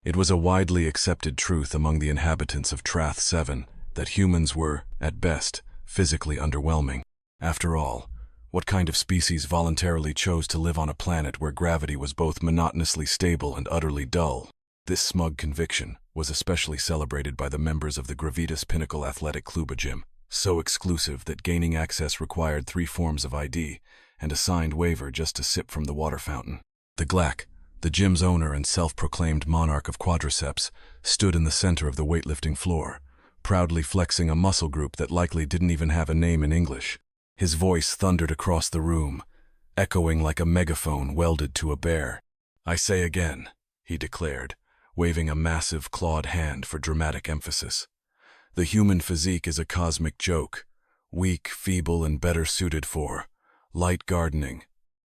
It was a widely accepted truth among the inhabitants of Trath 7 that humans were, at best, physically underwhelming. After all, what kind of species voluntarily chose to live on a planet where gravity was both monotonously stable and utterly dull? This smug conviction was especially celebrated by the members of the Gravitas Pinnacle Athletic Club Gym, so exclusive that gaining access required 3 forms of ID and a signed waiver just to sip from the water fountain. The Glac, the gym's owner and self-proclaimed monarch of quadriceps, stood in the center of the weightlifting floor, proudly flexing a muscle group that likely didn't even have a name in English. His voice thundered across the room, echoing like a megaphone welded to a bear. "I say again," he declared, waving a massive clawed hand for dramatic emphasis. "The human physique is a cosmic joke, weak, feeble, and better suited for light gardening."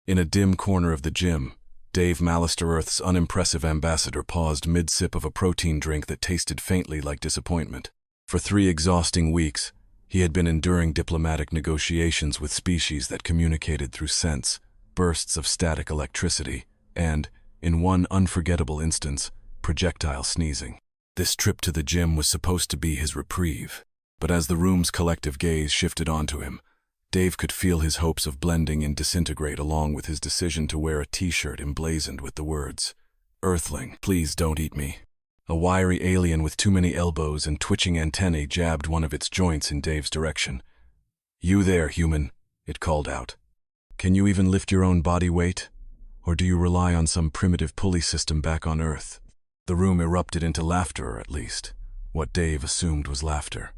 In a dim corner of the gym, Dave Mallister Earth's unimpressive ambassador paused mid-sip of a protein drink that tasted faintly like disappointment. For 3 exhausting weeks, he had been enduring diplomatic negotiations with species that communicated through scents, bursts of static electricity, and, in one unforgettable instance, projectile sneezing. This trip to the gym was supposed to be his reprieve, but as the room's collective gaze shifted onto him, Dave could feel his hopes of blending in disintegrate along with his decision to wear a t-shirt emblazoned with the words, "Earthling, please don't eat me." A wiry alien with too many elbows and twitching antennae jabbed one of its joints in Dave's direction. "You there, human," it called out. "Can you even lift your own body weight? Or do you rely on some primitive pulley system back on Earth?" The room erupted into laughter, or at least, what Dave assumed was laughter.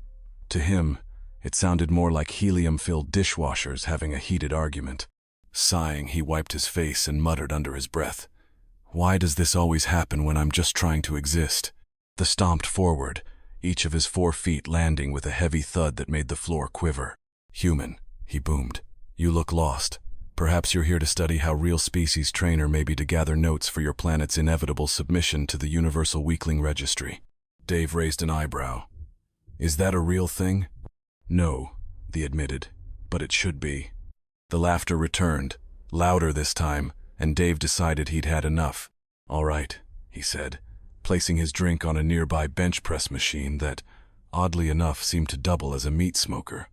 To him, it sounded more like helium-filled dishwashers having a heated argument. Sighing, he wiped his face and muttered under his breath, "Why does this always happen when I'm just trying to exist?" The stomped forward, each of his 4 feet landing with a heavy thud that made the floor quiver. "Human," he boomed, "you look lost. Perhaps you're here to study how real species train, or maybe to gather notes for your planet's inevitable submission to the Universal Weakling Registry." Dave raised an eyebrow. "Is that a real thing?" "No," he admitted, "but it should be." The laughter returned, louder this time, and Dave decided he'd had enough. "All right," he said, placing his drink on a nearby bench press machine that, oddly enough, seemed to double as a meat smoker.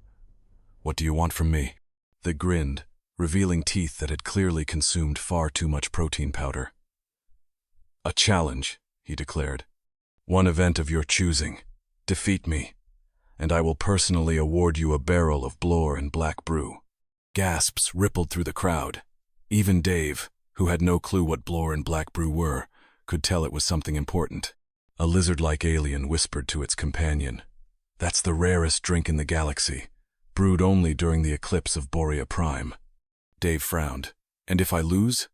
"What do you want from me?" They grinned, revealing teeth that had clearly consumed far too much protein powder. "A challenge," he declared. "One event of your choosing. Defeat me, and I will personally award you a barrel of Blore and Black Brew." Gasps rippled through the crowd. Even Dave, who had no clue what Blore and Black Brew were, could tell it was something important. A lizard-like alien whispered to its companion, "That's the rarest drink in the galaxy, brewed only during the eclipse of Borea Prime." Dave frowned. "And if I lose?"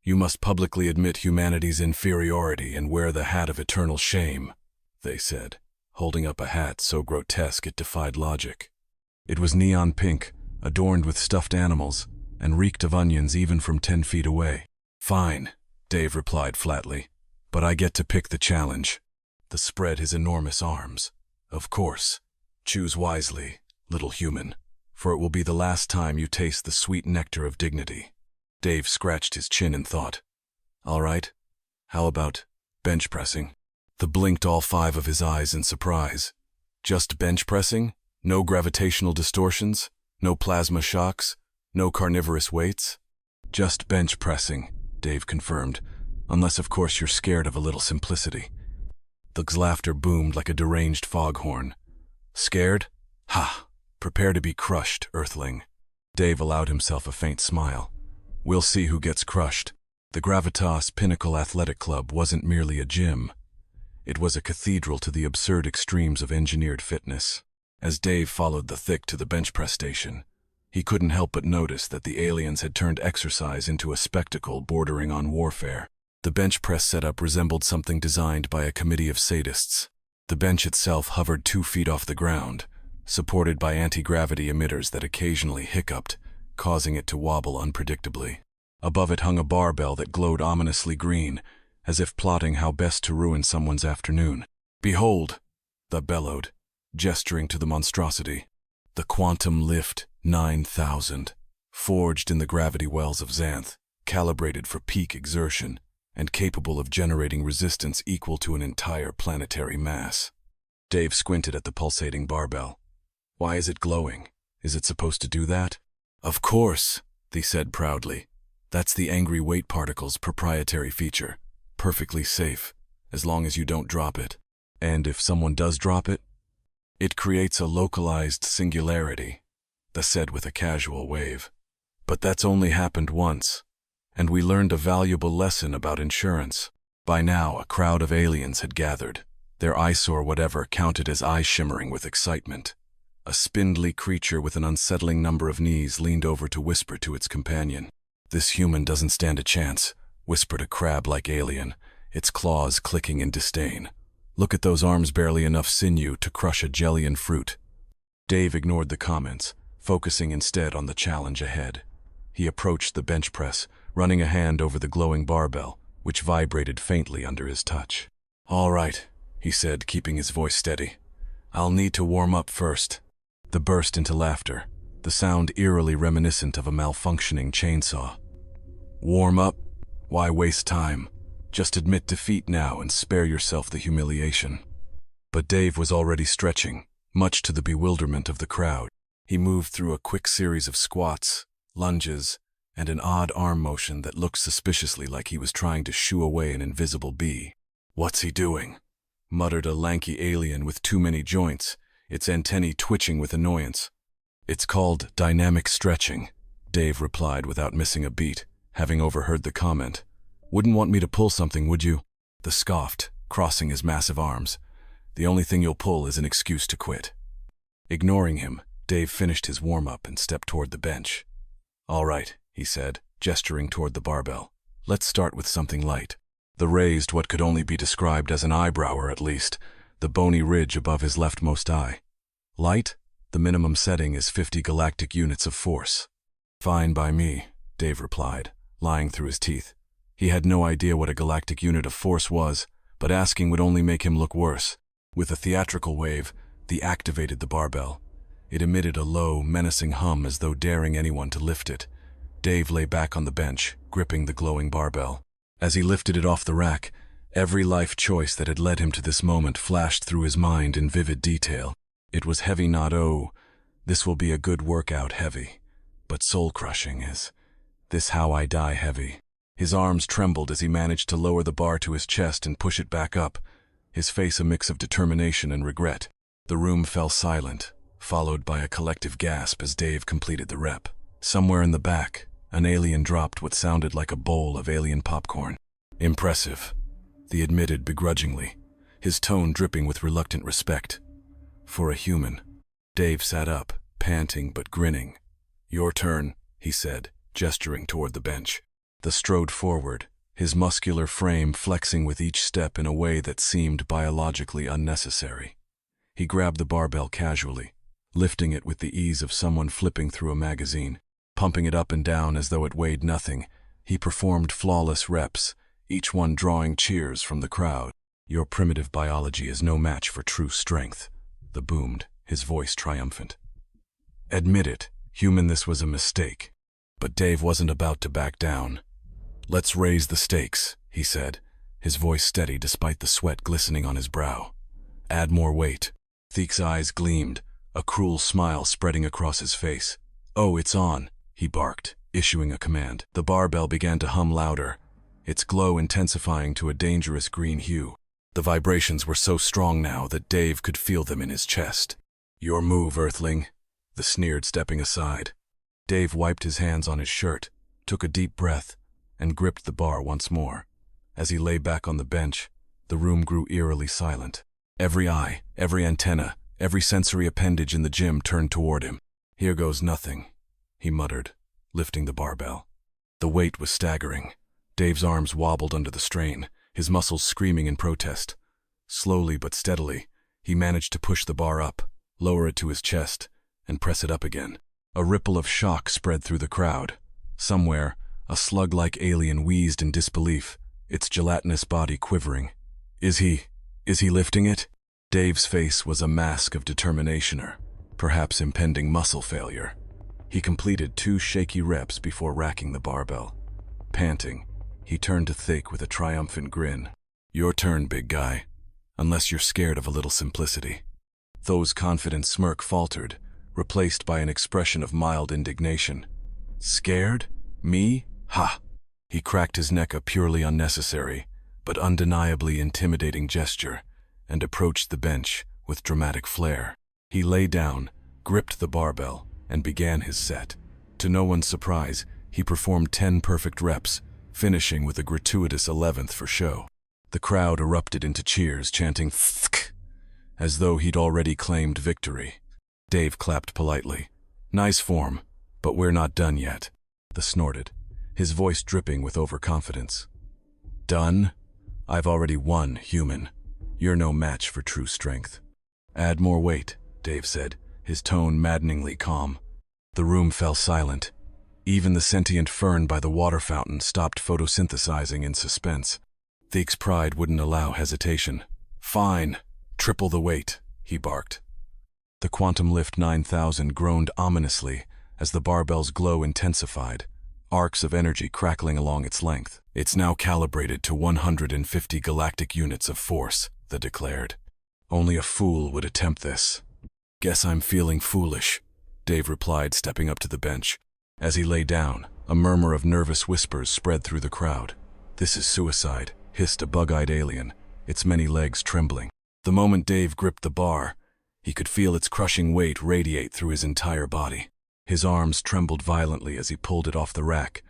"You must publicly admit humanity's inferiority and wear the hat of eternal shame," they said, holding up a hat so grotesque it defied logic. It was neon pink, adorned with stuffed animals, and reeked of onions even from 10 feet away. "Fine," Dave replied flatly, "but I get to pick the challenge." The spread his enormous arms. "Of course. Choose wisely, little human, for it will be the last time you taste the sweet nectar of dignity." Dave scratched his chin in thought. "All right. How about bench pressing?" The blinked all 5 of his eyes in surprise. "Just bench pressing? No gravitational distortions? No plasma shocks? No carnivorous weights?" "Just bench pressing," Dave confirmed, "unless of course you're scared of a little simplicity." The laughter boomed like a deranged foghorn. "Scared? Ha! Prepare to be crushed, Earthling." Dave allowed himself a faint smile. "We'll see who gets crushed." The Gravitas Pinnacle Athletic Club wasn't merely a gym. It was a cathedral to the absurd extremes of engineered fitness. As Dave followed the thick to the bench press station, he couldn't help but notice that the aliens had turned exercise into a spectacle bordering on warfare. The bench press setup resembled something designed by a committee of sadists. The bench itself hovered 2 feet off the ground, supported by anti-gravity emitters that occasionally hiccuped, causing it to wobble unpredictably. Above it hung a barbell that glowed ominously green, as if plotting how best to ruin someone's afternoon. "Behold," the bellowed, gesturing to the monstrosity. "The Quantum Lift 9000, forged in the gravity wells of Xanth, calibrated for peak exertion, and capable of generating resistance equal to an entire planetary mass. Dave squinted at the pulsating barbell. Why is it glowing? Is it supposed to do that? Of course, he said proudly. That's the angry weight particle's proprietary feature. Perfectly safe, as long as you don't drop it. And if someone does drop it? It creates a localized singularity, the said with a casual wave. But that's only happened once, and we learned a valuable lesson about insurance. By now, a crowd of aliens had gathered, their eyesore whatever counted as eye-shimmering with excitement. A spindly creature with an unsettling number of knees leaned over to whisper to its companion. This human doesn't stand a chance, whispered a crab-like alien, its claws clicking in disdain. Look at those arms, barely enough sinew to crush a jelly and fruit. Dave ignored the comments, focusing instead on the challenge ahead. He approached the bench press, running a hand over the glowing barbell, which vibrated faintly under his touch. All right, he said, keeping his voice steady. I'll need to warm up first. The burst into laughter, the sound eerily reminiscent of a malfunctioning chainsaw. Warm up? Why waste time? Just admit defeat now and spare yourself the humiliation. But Dave was already stretching, much to the bewilderment of the crowd. He moved through a quick series of squats, lunges, and an odd arm motion that looked suspiciously like he was trying to shoo away an invisible bee. What's he doing? Muttered a lanky alien with too many joints, its antennae twitching with annoyance. It's called dynamic stretching, Dave replied without missing a beat, having overheard the comment. Wouldn't want me to pull something, would you? The scoffed, crossing his massive arms. The only thing you'll pull is an excuse to quit. Ignoring him, Dave finished his warm-up and stepped toward the bench. All right, he said, gesturing toward the barbell. Let's start with something light. The raised what could only be described as an eyebrow, or at least, the bony ridge above his leftmost eye. Light? The minimum setting is 50 galactic units of force. Fine by me, Dave replied, lying through his teeth. He had no idea what a galactic unit of force was, but asking would only make him look worse. With a theatrical wave, he activated the barbell. It emitted a low, menacing hum as though daring anyone to lift it. Dave lay back on the bench, gripping the glowing barbell. As he lifted it off the rack, every life choice that had led him to this moment flashed through his mind in vivid detail. It was heavy, not this will be a good workout heavy, but soul-crushing is this how I die heavy. His arms trembled as he managed to lower the bar to his chest and push it back up, his face a mix of determination and regret. The room fell silent, followed by a collective gasp as Dave completed the rep. Somewhere in the back, an alien dropped what sounded like a bowl of alien popcorn. Impressive, he admitted begrudgingly, his tone dripping with reluctant respect. For a human. Dave sat up, panting but grinning. Your turn, he said, gesturing toward the bench. The strode forward, his muscular frame flexing with each step in a way that seemed biologically unnecessary. He grabbed the barbell casually, lifting it with the ease of someone flipping through a magazine. Pumping it up and down as though it weighed nothing, he performed flawless reps, each one drawing cheers from the crowd. Your primitive biology is no match for true strength, he boomed, his voice triumphant. Admit it, human, this was a mistake. But Dave wasn't about to back down. Let's raise the stakes, he said, his voice steady despite the sweat glistening on his brow. Add more weight. Theek's eyes gleamed, a cruel smile spreading across his face. Oh, it's on, he barked, issuing a command. The barbell began to hum louder, its glow intensifying to a dangerous green hue. The vibrations were so strong now that Dave could feel them in his chest. Your move, Earthling, he sneered, stepping aside. Dave wiped his hands on his shirt, took a deep breath, and gripped the bar once more. As he lay back on the bench, the room grew eerily silent. Every eye, every antenna, every sensory appendage in the gym turned toward him. Here goes nothing, he muttered, lifting the barbell. The weight was staggering. Dave's arms wobbled under the strain, his muscles screaming in protest. Slowly but steadily, he managed to push the bar up, lower it to his chest, and press it up again. A ripple of shock spread through the crowd. Somewhere, a slug-like alien wheezed in disbelief, its gelatinous body quivering. Is he lifting it? Dave's face was a mask of determination or perhaps impending muscle failure. He completed 2 shaky reps before racking the barbell. Panting, He turned to Thick with a triumphant grin. Your turn, big guy. Unless you're scared of a little simplicity. Tho's confident smirk faltered, replaced by an expression of mild indignation. Scared? Me? Ha! He cracked his neck a purely unnecessary, but undeniably intimidating gesture, and approached the bench with dramatic flair. He lay down, gripped the barbell, and began his set. To no one's surprise, he performed 10 perfect reps, finishing with a gratuitous 11th for show. The crowd erupted into cheers, chanting "Thk," as though he'd already claimed victory. Dave clapped politely. Nice form, but we're not done yet. The snorted, his voice dripping with overconfidence. Done? I've already won, human. You're no match for true strength. Add more weight, Dave said, his tone maddeningly calm. The room fell silent. Even the sentient fern by the water fountain stopped photosynthesizing in suspense. Thick's pride wouldn't allow hesitation. Fine, triple the weight, he barked. The Quantum Lift 9000 groaned ominously as the barbell's glow intensified, arcs of energy crackling along its length. It's now calibrated to 150 galactic units of force, they declared. Only a fool would attempt this. Guess I'm feeling foolish, Dave replied, stepping up to the bench. As he lay down, a murmur of nervous whispers spread through the crowd. This is suicide, hissed a bug-eyed alien, its many legs trembling. The moment Dave gripped the bar, he could feel its crushing weight radiate through his entire body. His arms trembled violently as he pulled it off the rack,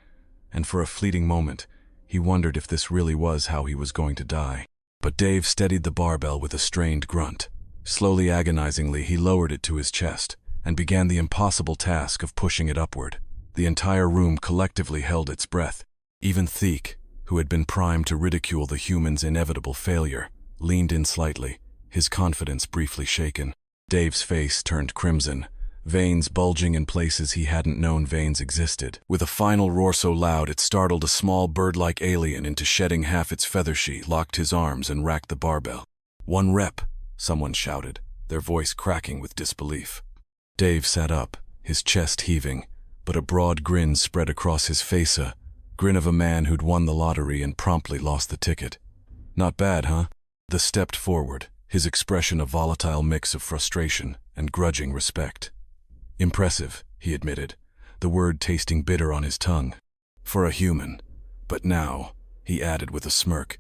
and for a fleeting moment, he wondered if this really was how he was going to die. But Dave steadied the barbell with a strained grunt. Slowly, agonizingly, he lowered it to his chest and began the impossible task of pushing it upward. The entire room collectively held its breath. Even Thick, who had been primed to ridicule the human's inevitable failure, leaned in slightly, his confidence briefly shaken. Dave's face turned crimson, veins bulging in places he hadn't known veins existed. With a final roar so loud it startled a small bird-like alien into shedding half its feather sheet, locked his arms and racked the barbell. 1 rep, someone shouted, their voice cracking with disbelief. Dave sat up, his chest heaving, but a broad grin spread across his face, a grin of a man who'd won the lottery and promptly lost the ticket. Not bad, huh? The stepped forward, his expression a volatile mix of frustration and grudging respect. Impressive, he admitted, the word tasting bitter on his tongue. For a human. But now, he added with a smirk,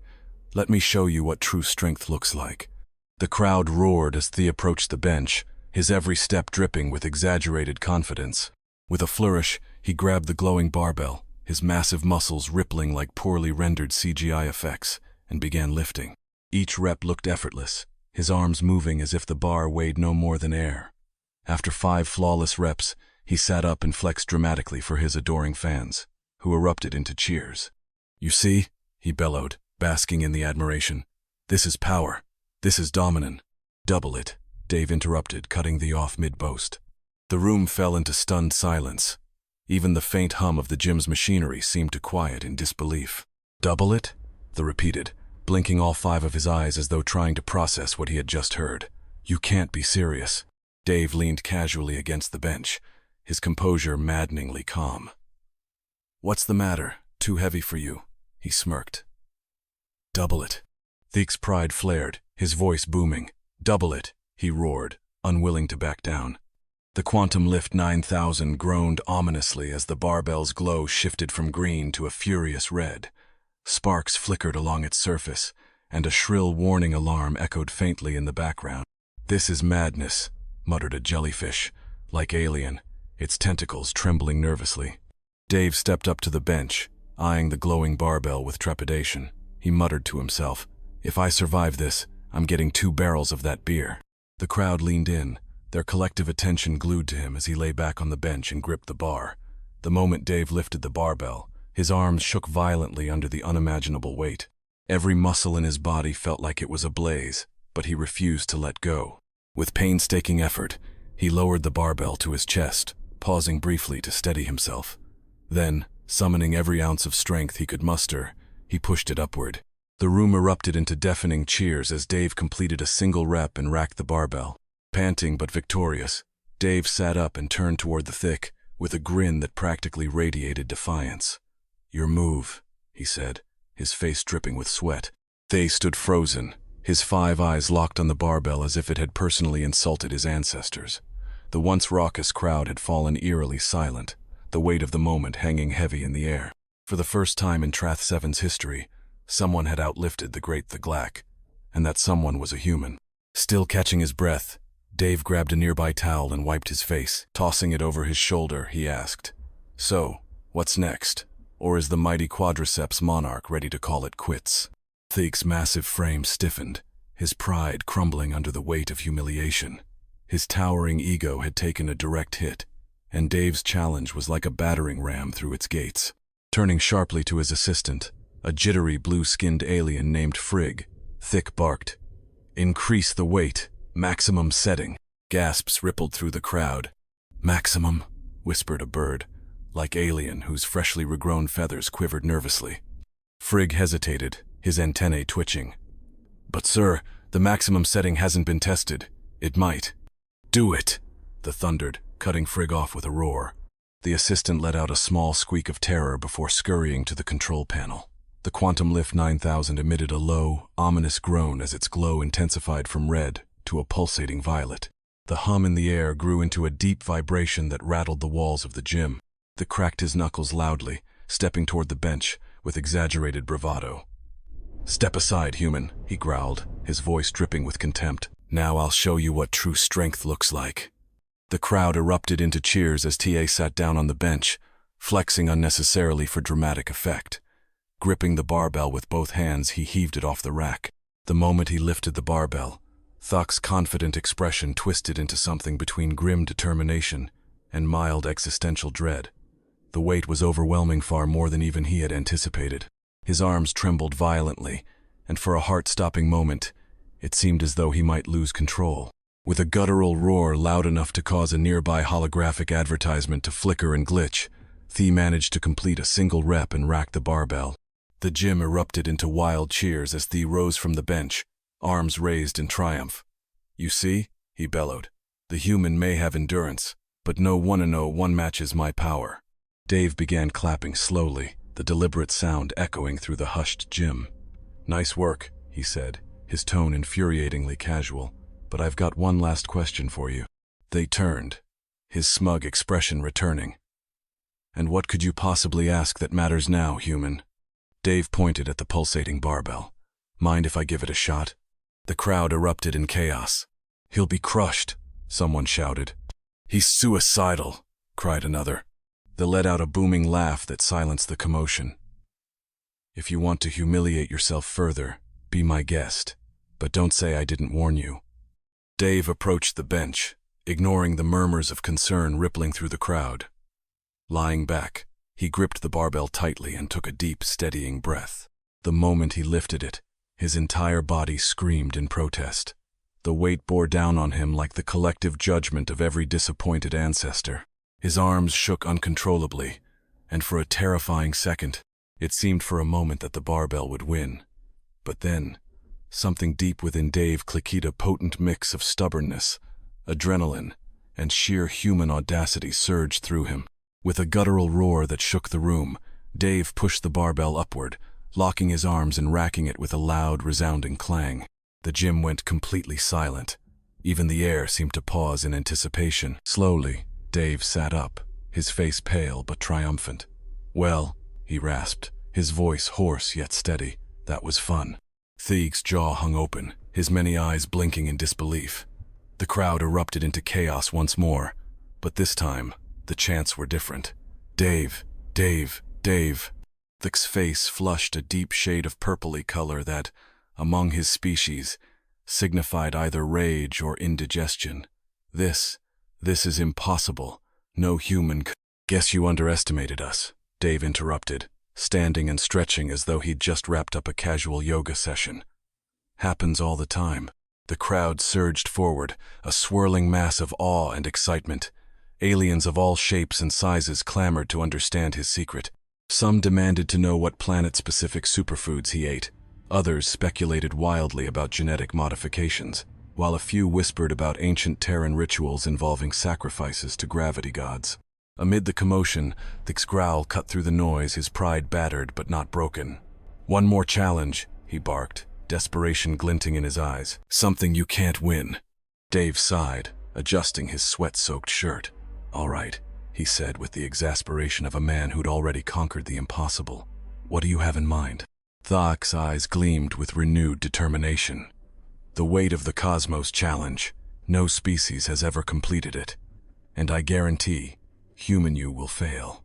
let me show you what true strength looks like. The crowd roared as Thea approached the bench, his every step dripping with exaggerated confidence. With a flourish, he grabbed the glowing barbell, his massive muscles rippling like poorly rendered CGI effects, and began lifting. Each rep looked effortless, his arms moving as if the bar weighed no more than air. After 5 flawless reps, he sat up and flexed dramatically for his adoring fans, who erupted into cheers. You see, he bellowed, basking in the admiration. This is power. This is dominant. Double it, Dave interrupted, cutting Thea off mid-boast. The room fell into stunned silence. Even the faint hum of the gym's machinery seemed to quiet in disbelief. Double it? Thea repeated, blinking all 5 of his eyes as though trying to process what he had just heard. You can't be serious. Dave leaned casually against the bench, his composure maddeningly calm. What's the matter? Too heavy for you? He smirked. Double it. Thick's pride flared, his voice booming. Double it, he roared, unwilling to back down. The Quantum Lift 9000 groaned ominously as the barbell's glow shifted from green to a furious red. Sparks flickered along its surface, and a shrill warning alarm echoed faintly in the background. This is madness, muttered a jellyfish, like alien, its tentacles trembling nervously. Dave stepped up to the bench, eyeing the glowing barbell with trepidation. He muttered to himself, if I survive this, I'm getting 2 barrels of that beer. The crowd leaned in, their collective attention glued to him as he lay back on the bench and gripped the bar. The moment Dave lifted the barbell, his arms shook violently under the unimaginable weight. Every muscle in his body felt like it was ablaze, but he refused to let go. With painstaking effort, he lowered the barbell to his chest, pausing briefly to steady himself. Then, summoning every ounce of strength he could muster, he pushed it upward. The room erupted into deafening cheers as Dave completed a single rep and racked the barbell. Panting but victorious, Dave sat up and turned toward the Thick, with a grin that practically radiated defiance. Your move, he said, his face dripping with sweat. They stood frozen, his 5 eyes locked on the barbell as if it had personally insulted his ancestors. The once raucous crowd had fallen eerily silent, the weight of the moment hanging heavy in the air. For the first time in Trath 7's history, someone had outlifted the great the Glac, and that someone was a human. Still catching his breath, Dave grabbed a nearby towel and wiped his face. Tossing it over his shoulder, he asked, "So, what's next? Or is the mighty quadriceps monarch ready to call it quits?" Theek's massive frame stiffened, his pride crumbling under the weight of humiliation. His towering ego had taken a direct hit, and Dave's challenge was like a battering ram through its gates. Turning sharply to his assistant, a jittery blue-skinned alien named Frigg, Thick barked, "Increase the weight, maximum setting." Gasps rippled through the crowd. "Maximum," whispered a bird, like alien whose freshly regrown feathers quivered nervously. Frigg hesitated, his antennae twitching. "But sir, the maximum setting hasn't been tested. It might." "Do it," the thundered, cutting Frigg off with a roar. The assistant let out a small squeak of terror before scurrying to the control panel. The Quantum Lift 9000 emitted a low, ominous groan as its glow intensified from red to a pulsating violet. The hum in the air grew into a deep vibration that rattled the walls of the gym. He cracked his knuckles loudly, stepping toward the bench with exaggerated bravado. "Step aside, human," he growled, his voice dripping with contempt. "Now I'll show you what true strength looks like." The crowd erupted into cheers as TA sat down on the bench, flexing unnecessarily for dramatic effect. Gripping the barbell with both hands, he heaved it off the rack. The moment he lifted the barbell, Thuck's confident expression twisted into something between grim determination and mild existential dread. The weight was overwhelming far more than even he had anticipated. His arms trembled violently, and for a heart-stopping moment, it seemed as though he might lose control. With a guttural roar loud enough to cause a nearby holographic advertisement to flicker and glitch, Thea managed to complete a single rep and rack the barbell. The gym erupted into wild cheers as Thea rose from the bench, arms raised in triumph. "You see," he bellowed, "the human may have endurance, but no 1-0-1 matches my power." Dave began clapping slowly, the deliberate sound echoing through the hushed gym. "Nice work," he said, his tone infuriatingly casual, "but I've got one last question for you." They turned, his smug expression returning. "And what could you possibly ask that matters now, human?" Dave pointed at the pulsating barbell. "Mind if I give it a shot?" The crowd erupted in chaos. "He'll be crushed," someone shouted. "He's suicidal," cried another. They let out a booming laugh that silenced the commotion. "If you want to humiliate yourself further, be my guest, but don't say I didn't warn you." Dave approached the bench, ignoring the murmurs of concern rippling through the crowd. Lying back, he gripped the barbell tightly and took a deep, steadying breath. The moment he lifted it, his entire body screamed in protest. The weight bore down on him like the collective judgment of every disappointed ancestor. His arms shook uncontrollably, and for a terrifying second, it seemed for a moment that the barbell would win. But then, something deep within Dave clicked a potent mix of stubbornness, adrenaline, and sheer human audacity surged through him. With a guttural roar that shook the room, Dave pushed the barbell upward, locking his arms and racking it with a loud, resounding clang. The gym went completely silent. Even the air seemed to pause in anticipation. Slowly, Dave sat up, his face pale but triumphant. "Well," he rasped, his voice hoarse yet steady, "that was fun." Theek's jaw hung open, his many eyes blinking in disbelief. The crowd erupted into chaos once more, but this time, the chants were different. "Dave, Dave, Dave." Thick's face flushed a deep shade of purpley color that, among his species, signified either rage or indigestion. This is impossible. No human could." "Guess you underestimated us," Dave interrupted, standing and stretching as though he'd just wrapped up a casual yoga session. "Happens all the time." The crowd surged forward, a swirling mass of awe and excitement. Aliens of all shapes and sizes clamored to understand his secret. Some demanded to know what planet-specific superfoods he ate. Others speculated wildly about genetic modifications, while a few whispered about ancient Terran rituals involving sacrifices to gravity gods. Amid the commotion, Thick's growl cut through the noise, his pride battered but not broken. "One more challenge," he barked, desperation glinting in his eyes. "Something you can't win." Dave sighed, adjusting his sweat-soaked shirt. "All right," he said with the exasperation of a man who'd already conquered the impossible. "What do you have in mind?" Thok's eyes gleamed with renewed determination. "The weight of the cosmos challenge. No species has ever completed it. And I guarantee, human you will fail."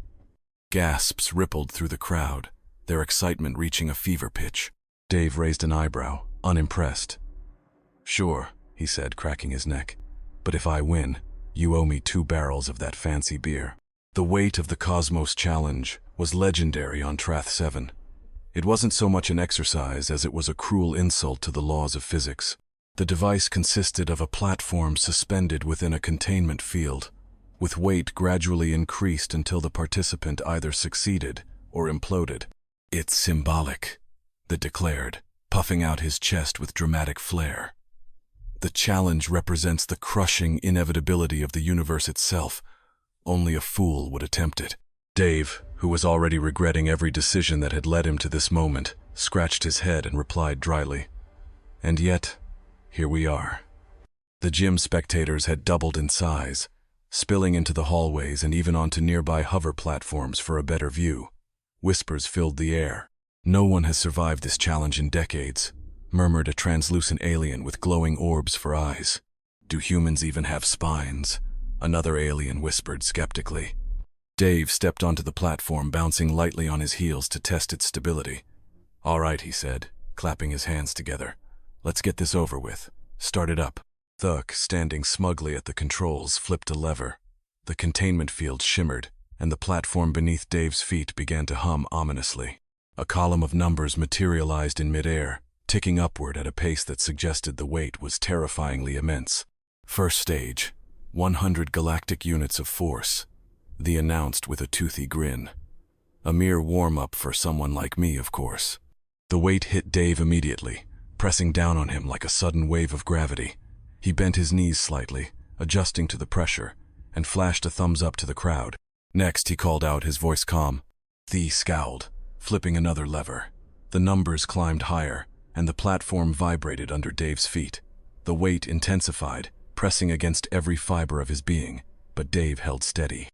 Gasps rippled through the crowd, their excitement reaching a fever pitch. Dave raised an eyebrow, unimpressed. "Sure," he said, cracking his neck. "But if I win, you owe me 2 barrels of that fancy beer." The weight of the Cosmos Challenge was legendary on Trath 7. It wasn't so much an exercise as it was a cruel insult to the laws of physics. The device consisted of a platform suspended within a containment field, with weight gradually increased until the participant either succeeded or imploded. "It's symbolic," the declared, puffing out his chest with dramatic flair. "The challenge represents the crushing inevitability of the universe itself. Only a fool would attempt it." Dave, who was already regretting every decision that had led him to this moment, scratched his head and replied dryly, "And yet, here we are." The gym spectators had doubled in size, spilling into the hallways and even onto nearby hover platforms for a better view. Whispers filled the air. "No one has survived this challenge in decades," murmured a translucent alien with glowing orbs for eyes. "Do humans even have spines?" another alien whispered skeptically. Dave stepped onto the platform, bouncing lightly on his heels to test its stability. "All right," he said, clapping his hands together. "Let's get this over with. Start it up." Thuk, standing smugly at the controls, flipped a lever. The containment field shimmered, and the platform beneath Dave's feet began to hum ominously. A column of numbers materialized in midair, ticking upward at a pace that suggested the weight was terrifyingly immense. "First stage, 100 galactic units of force," the announced with a toothy grin. "A mere warm-up for someone like me, of course." The weight hit Dave immediately, pressing down on him like a sudden wave of gravity. He bent his knees slightly, adjusting to the pressure, and flashed a thumbs up to the crowd. "Next," he called out, his voice calm. The scowled, flipping another lever. The numbers climbed higher, and the platform vibrated under Dave's feet. The weight intensified, pressing against every fiber of his being, but Dave held steady.